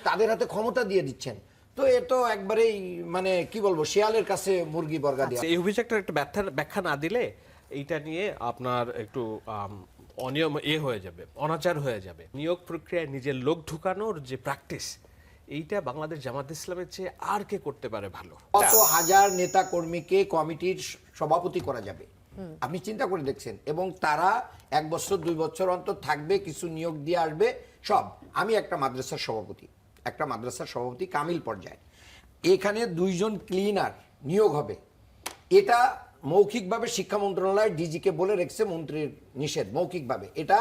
তাদের হাতে ক্ষমতা দিয়ে দিচ্ছেন। তো এ তো একবারেই মানে কি বলবো, শিয়ালের কাছে মুরগি বর্গা দেওয়া। এই অভিযোগটার একটা ব্যাখ্যা না দিলে এইটা নিয়ে আপনার একটু অনিয়ম হয়ে যাবে, অনাচার হয়ে যাবে। নিয়োগ প্রক্রিয়ায় নিজের লোক ঢুকানোর যে প্র্যাকটিস, এইটা বাংলাদেশ জামাত ইসলামের চেয়ে আর কে করতে পারে ভালো? কত হাজার নেতা কর্মীকে কমিটির সভাপতি করা যাবে আপনি চিন্তা করে দেখছেন, এবং তারা 1 বছর 2 বছর অন্তর থাকবে, কিছু নিয়োগ দিয়ে আসবে সব। আমি একটা মাদ্রাসার সভাপতি কামিল পর্যায়ে, এখানে 2 জন ক্লিনার নিয়োগ হবে। এটা মৌখিকভাবে শিক্ষা মন্ত্রণালয় ডিজিকে বলে রেখেছে, মন্ত্রীর নিষেধ মৌখিকভাবে। এটা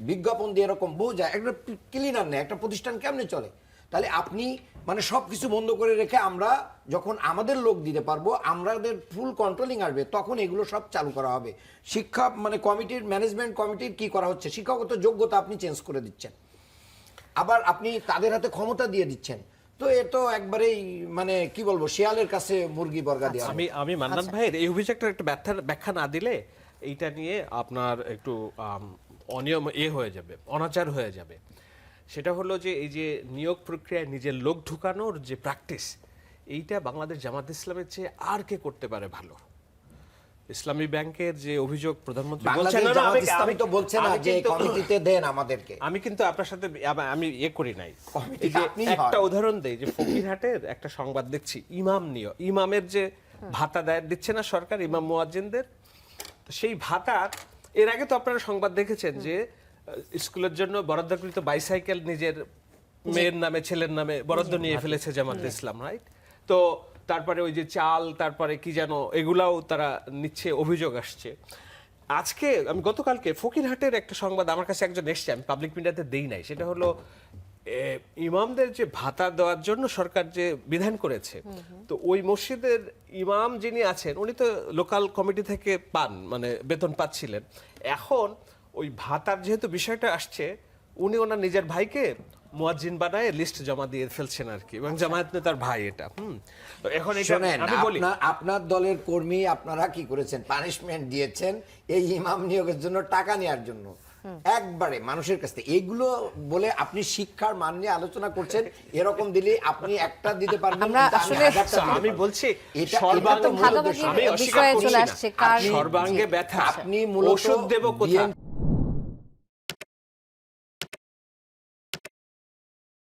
বিজ্ঞাপন দিয়ে এরকম বোঝায় একটা ক্লিনার নেই, একটা প্রতিষ্ঠান কেমনে চলে? তাহলে আপনি মানে সবকিছু বন্ধ করে রেখে আমরা যখন আমাদের লোক দিতে পারবো, আমাদের ফুল কন্ট্রোলিং আসবে, তখন এগুলো সব চালু করা হবে। শিক্ষা মানে কমিটির, ম্যানেজমেন্ট কমিটির কি করা হচ্ছে, শিক্ষাগত যোগ্যতা আপনি চেঞ্জ করে দিচ্ছেন, আবার আপনি তাদের হাতে ক্ষমতা দিয়ে দিচ্ছেন। তো এ তো একবারেই মানে কি বলবো, শিয়ালের কাছে মুরগি বর্গা দেওয়া। আমি মান্নান ভাইয়ের এই অভিযোগটার একটা ব্যাখ্যা না দিলে এইটা নিয়ে আপনার একটু অনিয়ম হয়ে যাবে, অনাচার হয়ে যাবে। সেটা হলো যে এই যে নিয়োগ প্রক্রিয়ায় নিজের লোক ঢুকানোর যে প্র্যাকটিস, এইটা বাংলাদেশ জামাত ইসলামের চেয়ে আর কে করতে পারে ভালো? ইসলামী ব্যাংকের যে অভিযোগ প্রধানমন্ত্রী বলছেন, আমি তো বলছি না যে কমিটিতে দেন আমাদেরকে। আমি কিন্তু আপনার সাথে আমি করি নাই। এই যে একটা উদাহরণ দেই, যে ফকিরহাটের একটা সংবাদ দেখছি, ইমামের যে ভাতা দিচ্ছে না সরকার ইমাম মুয়াজ্জিনদের, সেই ভাতা এর আগে তো আপনারা সংবাদ দেখেছেন যে স্কুলের জন্য বরাদ্দকৃত বাইসাইকেল নিজের মেয়ের নামে, ছেলের নামে বরাদ্দ নিয়ে ফেলেছে জামাত ইসলাম, রাইট? তো তারপরে ওই যে চাল, তারপরে কি যেন, এগুলাও তারা নিচ্ছে, অভিযোগ আসছে। আজকে আমি গতকালকে ফকিরহাটের একটা সংবাদ আমার কাছে একজন এসছে, আমি পাবলিক মিডিয়াতে দেই নাই। সেটা হলো ইমামদের যে ভাতা দেওয়ার জন্য সরকার যে বিধান করেছে, তো ওই মসজিদের ইমাম যিনি আছেন উনি তো লোকাল কমিটি থেকে পান, মানে বেতন পাচ্ছিলেন। এখন ওই ভাতার যেহেতু বিষয়টা আসছে, উনি ওনার নিজের ভাইকে মুয়াজ্জিন বানায় লিস্ট জমা দিয়ে ফেলছেন আর কি, এবং জামায়াত নেতার ভাই এটা। তো এখন আমি বলি, আপনার দলের কর্মী আপনারা কি করেছেন, পানিশমেন্ট দিয়েছেন এই ইমাম নিয়োগের জন্য, টাকা নেওয়ার জন্য, একবারে মানুষের কাছ থেকে। এগুলো বলে আপনি শিক্ষার মান নিয়ে আলোচনা করছেন, এরকম দিলে আপনি একটা দিতে পারবেন। আমি বলছি সর্বাঙ্গে ব্যথা, আপনি মূলত ওষুধ দেব কোথায়?